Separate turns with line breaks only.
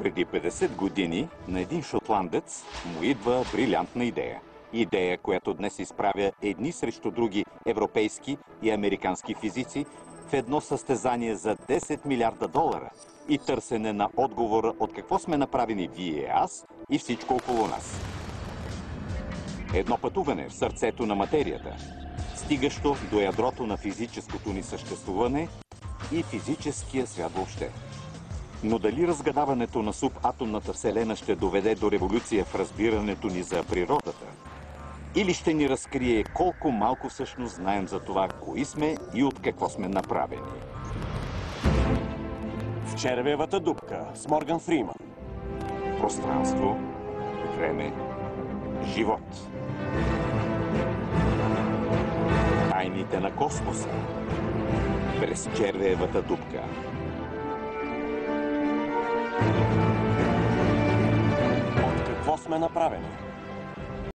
Преди 50 години на един шотландец му идва брилянтна идея. Идея, която днес изправя едни срещу други европейски и американски физици в едно състезание за 10 милиарда долара и търсене на отговора от какво сме направени вие, аз и всичко около нас. Едно пътуване в сърцето на материята, стигащо до ядрото на физическото ни съществуване и физическия свят въобще. Но дали разгадаването на субатомната вселена ще доведе до революция в разбирането ни за природата? Или ще ни разкрие колко малко всъщност знаем за това, кои сме и от какво сме направени?
В червевата дупка с Морган Фриман.
Пространство, време, живот. Тайните на космоса през червевата дупка.
От какво сме направени?